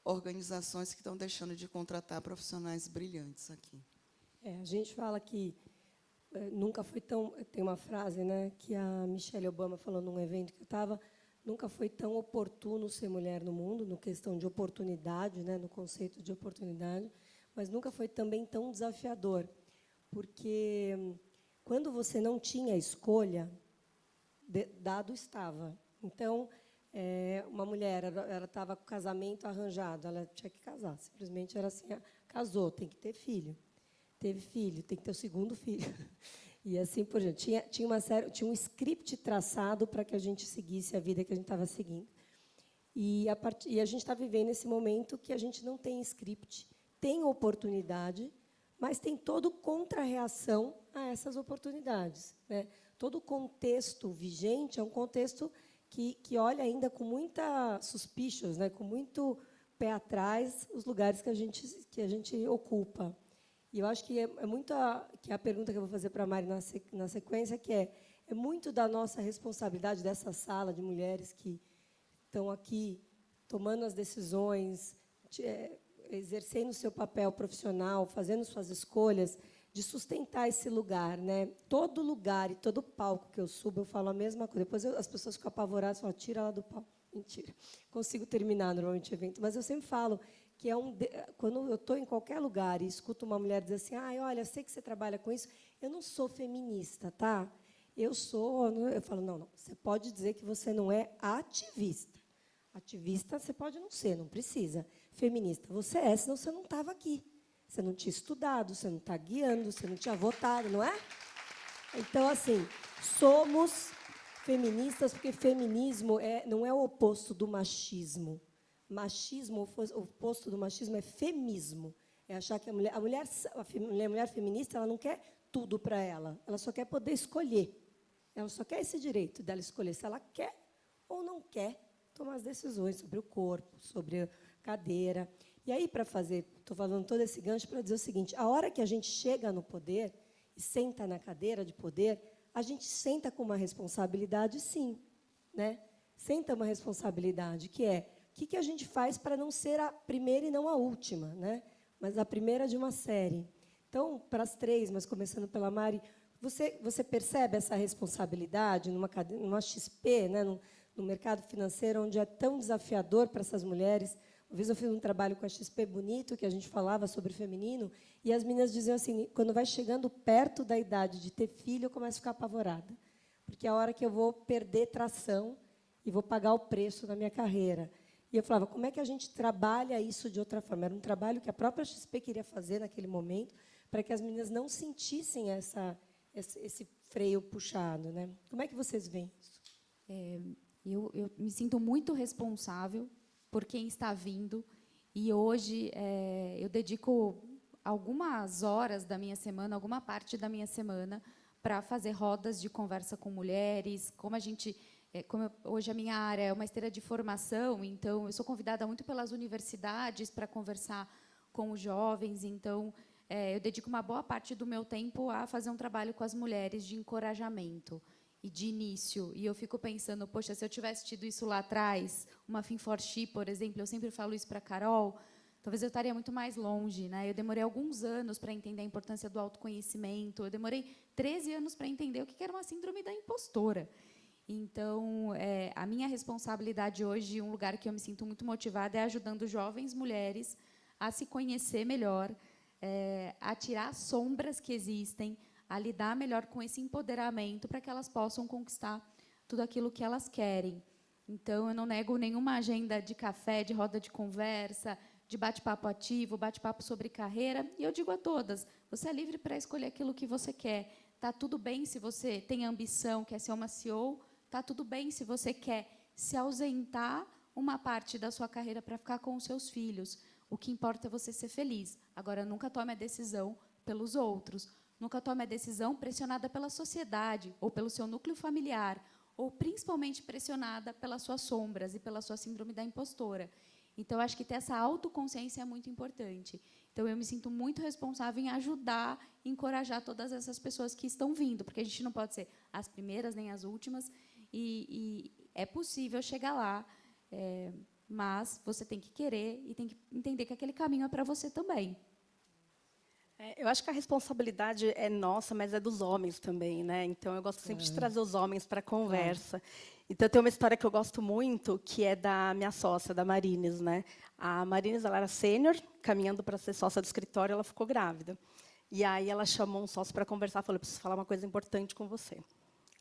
organizações que estão deixando de contratar profissionais brilhantes aqui. A gente fala que nunca foi tão... Tem uma frase, né, que a Michelle Obama falou num evento que eu estava, nunca foi tão oportuno ser mulher no mundo, no questão de oportunidade, né, no conceito de oportunidade, mas nunca foi também tão desafiador, porque quando você não tinha escolha, dado estava. Então, uma mulher, ela estava com o casamento arranjado, ela tinha que casar, simplesmente era assim, casou, tem que ter filho. Teve filho, tem que ter o segundo filho. E assim por diante. Tinha um script traçado para que a gente seguisse a vida que a gente estava seguindo. E a gente está vivendo esse momento que a gente não tem script, tem oportunidade, mas tem todo contra-reação a essas oportunidades, né? Todo o contexto vigente é um contexto que olha ainda com muita suspicious, né? Com muito pé atrás os lugares que a gente ocupa. E eu acho que é muito que a pergunta que eu vou fazer para a Mari na sequência, que é muito da nossa responsabilidade dessa sala de mulheres que estão aqui tomando as decisões, exercendo o seu papel profissional, fazendo suas escolhas, de sustentar esse lugar, né? Todo lugar e todo palco que eu subo, eu falo a mesma coisa. Depois as pessoas ficam apavoradas, falam, tira ela do palco. Mentira. Consigo terminar normalmente o evento, mas eu sempre falo que quando eu estou em qualquer lugar e escuto uma mulher dizer assim, olha, eu sei que você trabalha com isso, eu não sou feminista, tá? Eu falo, não, você pode dizer que você não é ativista. Ativista você pode não ser, não precisa. Feminista você é, senão você não estava aqui. Você não tinha estudado, você não está guiando, você não tinha votado, não é? Então, assim, somos feministas porque feminismo não é o oposto do machismo. Machismo, o oposto do machismo é femismo. É achar que a mulher feminista ela não quer tudo para ela. Ela só quer poder escolher. Ela só quer esse direito dela escolher se ela quer ou não quer tomar as decisões sobre o corpo, sobre a cadeira. E aí, estou falando todo esse gancho para dizer o seguinte, a hora que a gente chega no poder e senta na cadeira de poder, a gente senta com uma responsabilidade, sim. Né? Senta uma responsabilidade, que é o que a gente faz para não ser a primeira e não a última, né? Mas a primeira de uma série. Então, para as três, mas começando pela Mari, você percebe essa responsabilidade numa XP, né? No mercado financeiro, onde é tão desafiador para essas mulheres? Uma vez eu fiz um trabalho com a XP Bonito, que a gente falava sobre feminino, e as meninas diziam assim, quando vai chegando perto da idade de ter filho, eu começo a ficar apavorada, porque é a hora que eu vou perder tração e vou pagar o preço na minha carreira. E eu falava, como é que a gente trabalha isso de outra forma? Era um trabalho que a própria XP queria fazer naquele momento, para que as meninas não sentissem esse freio puxado, né? Como é que vocês veem isso? Eu me sinto muito responsável por quem está vindo, e hoje eu dedico algumas horas da minha semana, alguma parte da minha semana, para fazer rodas de conversa com mulheres, hoje a minha área é uma esteira de formação, então eu sou convidada muito pelas universidades para conversar com os jovens, então eu dedico uma boa parte do meu tempo a fazer um trabalho com as mulheres de encorajamento e de início. E eu fico pensando, poxa, se eu tivesse tido isso lá atrás, uma Fin4She, por exemplo, eu sempre falo isso para a Carol, talvez eu estaria muito mais longe, né? Eu demorei alguns anos para entender a importância do autoconhecimento, eu demorei 13 anos para entender o que era uma síndrome da impostora. Então, a minha responsabilidade hoje, um lugar que eu me sinto muito motivada, é ajudando jovens mulheres a se conhecer melhor, a tirar as sombras que existem, a lidar melhor com esse empoderamento para que elas possam conquistar tudo aquilo que elas querem. Então, eu não nego nenhuma agenda de café, de roda de conversa, de bate-papo ativo, bate-papo sobre carreira. E eu digo a todas, você é livre para escolher aquilo que você quer. Está tudo bem se você tem ambição, quer ser uma CEO. Está tudo bem se você quer se ausentar uma parte da sua carreira para ficar com os seus filhos. O que importa é você ser feliz. Agora, nunca tome a decisão pelos outros. Nunca tome a decisão pressionada pela sociedade ou pelo seu núcleo familiar, ou principalmente pressionada pelas suas sombras e pela sua síndrome da impostora. Então, acho que ter essa autoconsciência é muito importante. Então, eu me sinto muito responsável em ajudar, encorajar todas essas pessoas que estão vindo, porque a gente não pode ser as primeiras nem as últimas, e é possível chegar lá, mas você tem que querer e tem que entender que aquele caminho é para você também. Eu acho que a responsabilidade é nossa, mas é dos homens também, né? Então, eu gosto sempre de trazer os homens para a conversa. Então, tem uma história que eu gosto muito, que é da minha sócia, da Marines, né? A Marines, ela era sênior, caminhando para ser sócia do escritório, ela ficou grávida. E aí, ela chamou um sócio para conversar, falou, preciso falar uma coisa importante com você.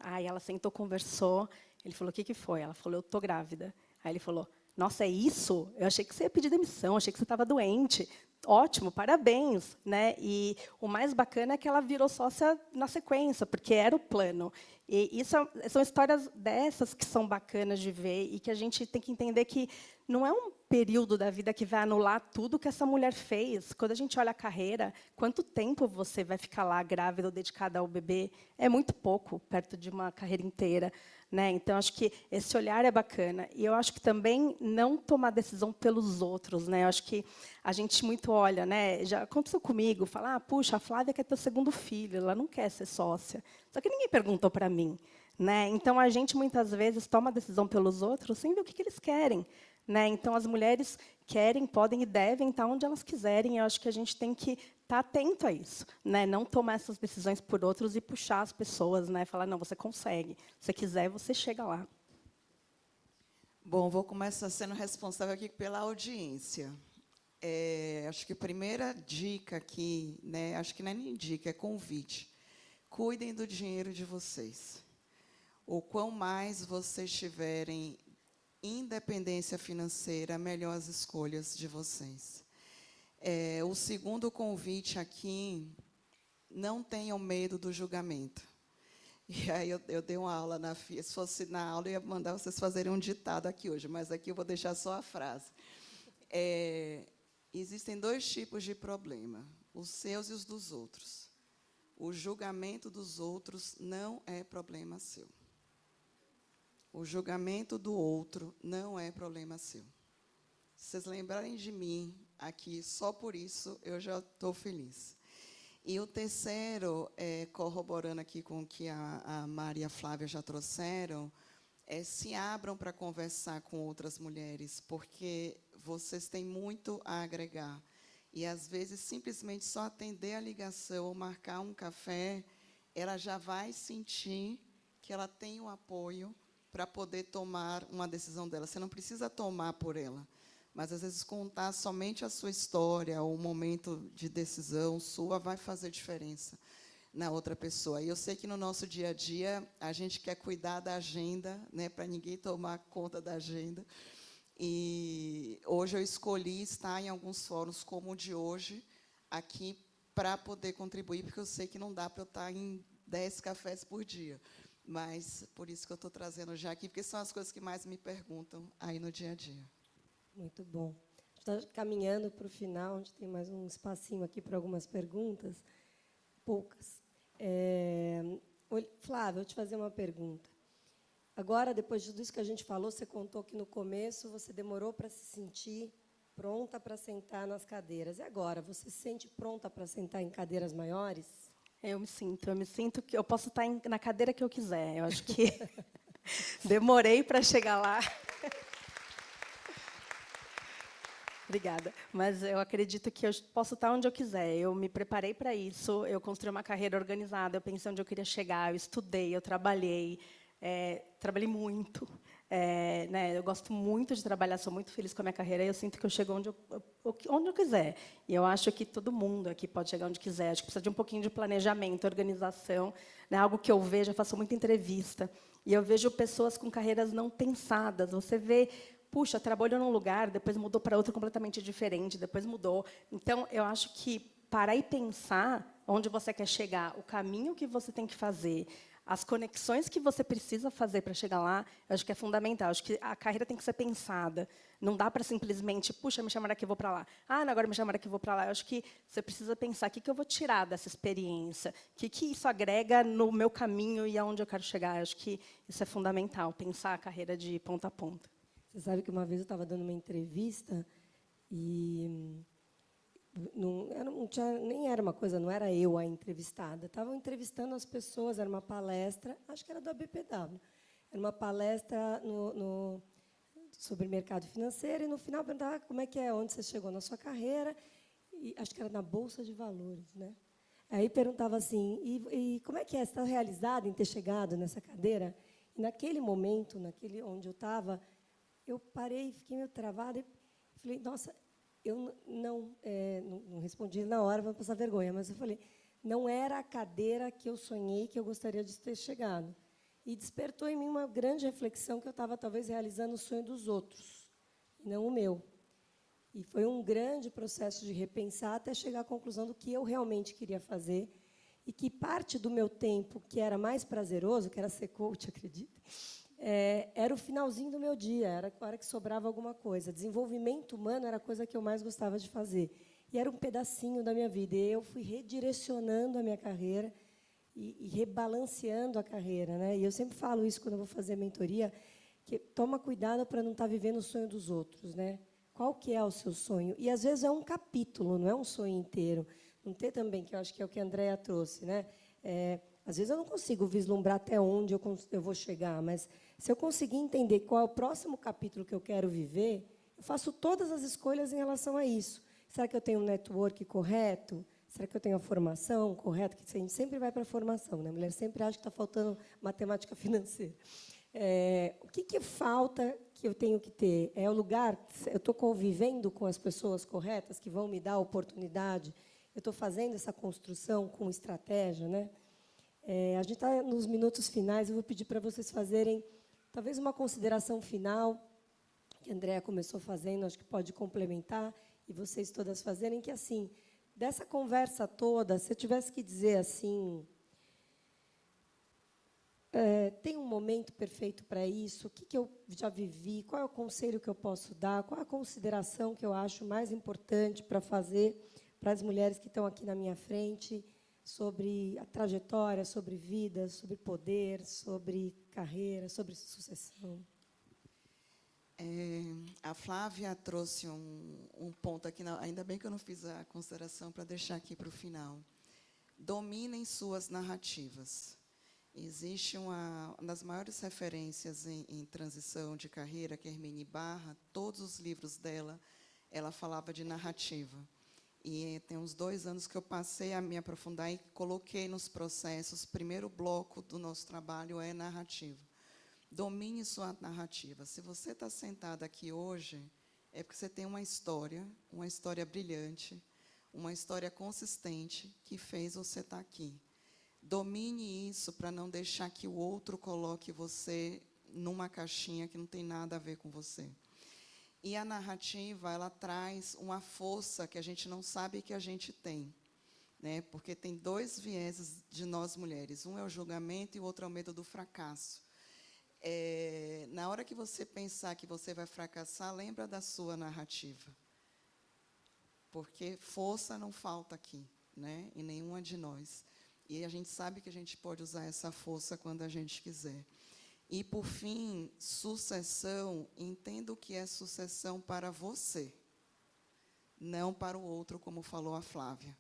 Aí, ela sentou, conversou, ele falou, o que foi? Ela falou, eu estou grávida. Aí, ele falou, nossa, é isso? Eu achei que você ia pedir demissão, achei que você estava doente. ótimo, parabéns, né? E o mais bacana é que ela virou sócia na sequência, porque era o plano. E isso são histórias dessas que são bacanas de ver e que a gente tem que entender que não é um período da vida que vai anular tudo que essa mulher fez. Quando a gente olha a carreira, quanto tempo você vai ficar lá grávida ou dedicada ao bebê? É muito pouco, perto de uma carreira inteira. Né? Então, acho que esse olhar é bacana. E eu acho que também não tomar decisão pelos outros. Né? Eu acho que a gente muito olha, né? Já aconteceu comigo, falar, puxa, a Flávia quer ter o segundo filho, ela não quer ser sócia. Só que ninguém perguntou para mim. Né? Então, a gente, muitas vezes, toma decisão pelos outros sem ver o que eles querem. Né? Então, as mulheres querem, podem e devem estar onde elas quiserem. Eu acho que a gente tem que estar atento a isso, né? Não tomar essas decisões por outros e puxar as pessoas, né? Falar, não, você consegue. Se você quiser, você chega lá. Bom, vou começar sendo responsável aqui pela audiência. Acho que a primeira dica aqui, né? Acho que não é nem dica, é convite. Cuidem do dinheiro de vocês. O quão mais vocês tiverem independência financeira, melhor as escolhas de vocês. O segundo convite aqui, não tenham medo do julgamento. E aí eu dei uma aula na FIA, se fosse na aula, eu ia mandar vocês fazerem um ditado aqui hoje, mas aqui eu vou deixar só a frase. Existem 2 tipos de problema, os seus e os dos outros. O julgamento dos outros não é problema seu. O julgamento do outro não é problema seu. Se vocês lembrarem de mim aqui, só por isso eu já estou feliz. E o terceiro, corroborando aqui com o que a Maria e a Flávia já trouxeram, se abram para conversar com outras mulheres, porque vocês têm muito a agregar. E, às vezes, simplesmente só atender a ligação ou marcar um café, ela já vai sentir que ela tem o apoio para poder tomar uma decisão dela. Você não precisa tomar por ela, mas, às vezes, contar somente a sua história, ou um momento de decisão sua, vai fazer diferença na outra pessoa. E eu sei que, no nosso dia a dia, a gente quer cuidar da agenda, né, para ninguém tomar conta da agenda. E hoje eu escolhi estar em alguns fóruns, como o de hoje, aqui, para poder contribuir, porque eu sei que não dá para eu estar em 10 cafés por dia. Mas, por isso que eu estou trazendo já aqui, porque são as coisas que mais me perguntam aí no dia a dia. Muito bom. Está caminhando para o final, a gente tem mais um espacinho aqui para algumas perguntas, poucas. Flávia, eu te fazer uma pergunta. Agora, depois de tudo isso que a gente falou, você contou que, no começo, você demorou para se sentir pronta para sentar nas cadeiras. E agora, você se sente pronta para sentar em cadeiras maiores? Eu me sinto que eu posso estar na cadeira que eu quiser. Eu acho que demorei para chegar lá. Obrigada. Mas eu acredito que eu posso estar onde eu quiser. Eu me preparei para isso, eu construí uma carreira organizada, eu pensei onde eu queria chegar, eu estudei, eu trabalhei muito. Né, eu gosto muito de trabalhar, sou muito feliz com a minha carreira, e eu sinto que eu chego onde eu quiser. E eu acho que todo mundo aqui pode chegar onde quiser. Acho que precisa de um pouquinho de planejamento, organização. Né, algo que eu vejo, eu faço muita entrevista, e eu vejo pessoas com carreiras não pensadas. Você vê, puxa, trabalhou num lugar, depois mudou para outro completamente diferente, depois mudou. Então, eu acho que parar e pensar onde você quer chegar, o caminho que você tem que fazer, as conexões que você precisa fazer para chegar lá, eu acho que é fundamental. Eu acho que a carreira tem que ser pensada. Não dá para simplesmente, puxa, me chamaram aqui, eu vou para lá. Ah, não, agora me chamaram aqui, eu vou para lá. Eu acho que você precisa pensar o que eu vou tirar dessa experiência, o que isso agrega no meu caminho e aonde eu quero chegar. Eu acho que isso é fundamental, pensar a carreira de ponta a ponta. Você sabe que uma vez eu estava dando uma entrevista e nem era uma coisa, não era eu a entrevistada. Estavam entrevistando as pessoas, era uma palestra, acho que era do ABPW. Era uma palestra sobre mercado financeiro, e, no final, perguntava como é que é, onde você chegou na sua carreira, e acho que era na Bolsa de Valores. Né? Aí perguntava assim, e como é que é? Você está realizada em ter chegado nessa cadeira? E, naquele momento, onde eu estava, eu parei, fiquei meio travada, e falei, nossa, eu não respondi na hora, vou passar vergonha, mas eu falei, não era a cadeira que eu sonhei, que eu gostaria de ter chegado. E despertou em mim uma grande reflexão que eu estava, talvez, realizando o sonho dos outros, e não o meu. E foi um grande processo de repensar até chegar à conclusão do que eu realmente queria fazer e que parte do meu tempo, que era mais prazeroso, que era ser coach, acredita, era o finalzinho do meu dia, era a hora que sobrava alguma coisa. Desenvolvimento humano era a coisa que eu mais gostava de fazer. E era um pedacinho da minha vida. E eu fui redirecionando a minha carreira e rebalanceando a carreira, né? E eu sempre falo isso quando eu vou fazer mentoria, que toma cuidado para não estar vivendo o sonho dos outros, né? Qual que é o seu sonho? E, às vezes, é um capítulo, não é um sonho inteiro. Não tem também, que eu acho que é o que a Andrea trouxe, né? Às vezes, eu não consigo vislumbrar até onde eu vou chegar, mas, se eu conseguir entender qual é o próximo capítulo que eu quero viver, eu faço todas as escolhas em relação a isso. Será que eu tenho um network correto? Será que eu tenho a formação correta? Que a gente sempre vai para a formação, né? A mulher sempre acha que está faltando matemática financeira. O que falta que eu tenho que ter? É o lugar, eu estou convivendo com as pessoas corretas que vão me dar a oportunidade, eu estou fazendo essa construção com estratégia, né? A gente está nos minutos finais, eu vou pedir para vocês fazerem, talvez, uma consideração final, que a Andrea começou fazendo, acho que pode complementar, e vocês todas fazerem, que, assim, dessa conversa toda, se eu tivesse que dizer assim, tem um momento perfeito para isso? O que eu já vivi? Qual é o conselho que eu posso dar? Qual é a consideração que eu acho mais importante para fazer para as mulheres que estão aqui na minha frente sobre a trajetória, sobre vida, sobre poder, sobre carreira, sobre sucessão? A Flávia trouxe um ponto aqui, ainda bem que eu não fiz a consideração para deixar aqui para o final. Dominem suas narrativas. Existe uma das maiores referências em transição de carreira, que é Hermine Barra. Todos os livros dela, ela falava de narrativa. E tem uns 2 anos que eu passei a me aprofundar e coloquei nos processos, o primeiro bloco do nosso trabalho é narrativa. Domine sua narrativa. Se você está sentada aqui hoje, é porque você tem uma história brilhante, uma história consistente que fez você estar aqui. Domine isso para não deixar que o outro coloque você numa caixinha que não tem nada a ver com você. E a narrativa, ela traz uma força que a gente não sabe que a gente tem, né? Porque tem 2 vieses de nós mulheres. Um é o julgamento e o outro é o medo do fracasso. Na hora que você pensar que você vai fracassar, lembra da sua narrativa. Porque força não falta aqui, né? Em nenhuma de nós. E a gente sabe que a gente pode usar essa força quando a gente quiser. E, por fim, sucessão. Entenda o que é sucessão para você, não para o outro, como falou a Flávia.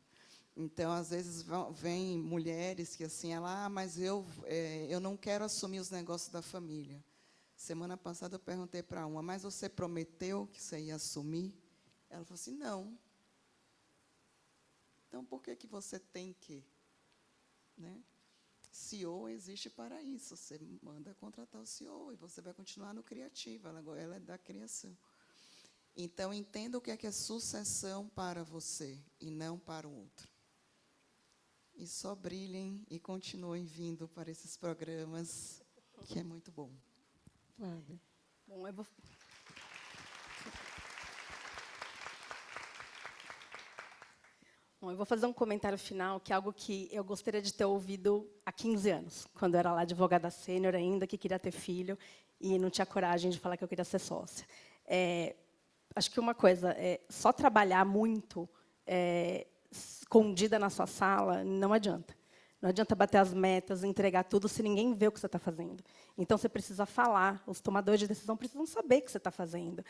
Então, às vezes, vêm mulheres que, assim, mas eu não quero assumir os negócios da família. Semana passada, eu perguntei para uma, mas você prometeu que você ia assumir? Ela falou assim, não. Então, por que você tem que? Né? CEO existe para isso. Você manda contratar o CEO e você vai continuar no criativo. Ela é da criação. Então, entenda o que é sucessão para você e não para o outro. E só brilhem e continuem vindo para esses programas, que é muito bom. Flávia. Bom, eu vou fazer um comentário final, que é algo que eu gostaria de ter ouvido há 15 anos, quando eu era lá advogada sênior ainda, que queria ter filho, e não tinha coragem de falar que eu queria ser sócia. Acho que uma coisa, só trabalhar muito escondida na sua sala, não adianta. Não adianta bater as metas, entregar tudo, se ninguém vê o que você está fazendo. Então, você precisa falar, os tomadores de decisão precisam saber o que você está fazendo.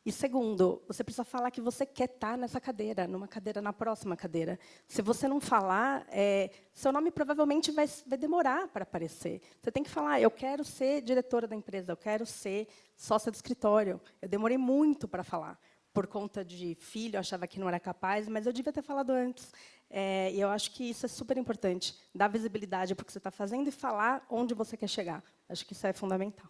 E, segundo, você precisa falar que você quer estar nessa cadeira, numa cadeira, na próxima cadeira. Se você não falar, seu nome provavelmente vai demorar para aparecer. Você tem que falar, eu quero ser diretora da empresa, eu quero ser sócia do escritório. Eu demorei muito para falar. Por conta de filho, eu achava que não era capaz, mas eu devia ter falado antes. E eu acho que isso é super importante, dar visibilidade para o que você está fazendo e falar onde você quer chegar. Acho que isso é fundamental.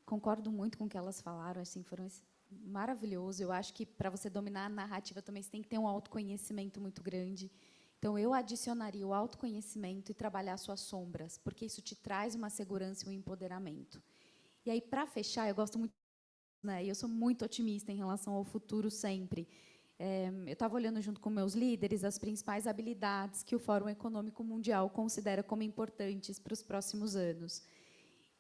Concordo muito com o que elas falaram, assim, foram maravilhoso. Eu acho que para você dominar a narrativa também você tem que ter um autoconhecimento muito grande. Então, eu adicionaria o autoconhecimento e trabalhar suas sombras, porque isso te traz uma segurança e um empoderamento. E aí, para fechar, eu gosto muito, né, eu sou muito otimista em relação ao futuro sempre. Eu estava olhando junto com meus líderes as principais habilidades que o Fórum Econômico Mundial considera como importantes para os próximos anos.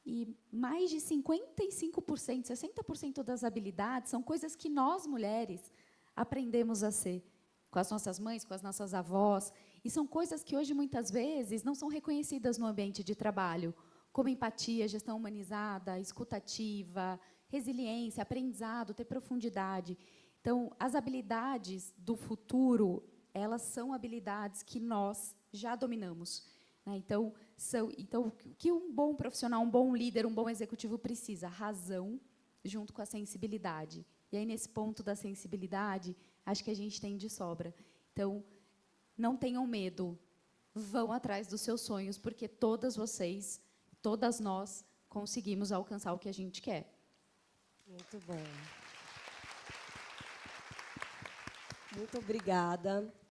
E mais de 55%, 60% das habilidades são coisas que nós, mulheres, aprendemos a ser, com as nossas mães, com as nossas avós, e são coisas que hoje, muitas vezes, não são reconhecidas no ambiente de trabalho, como empatia, gestão humanizada, escutativa, resiliência, aprendizado, ter profundidade. Então, as habilidades do futuro, elas são habilidades que nós já dominamos, né? Então, o que um bom profissional, um bom líder, um bom executivo precisa? Razão junto com a sensibilidade. E aí, nesse ponto da sensibilidade, acho que a gente tem de sobra. Então, não tenham medo, vão atrás dos seus sonhos, porque todas vocês, todas nós, conseguimos alcançar o que a gente quer. Muito bom. Muito obrigada.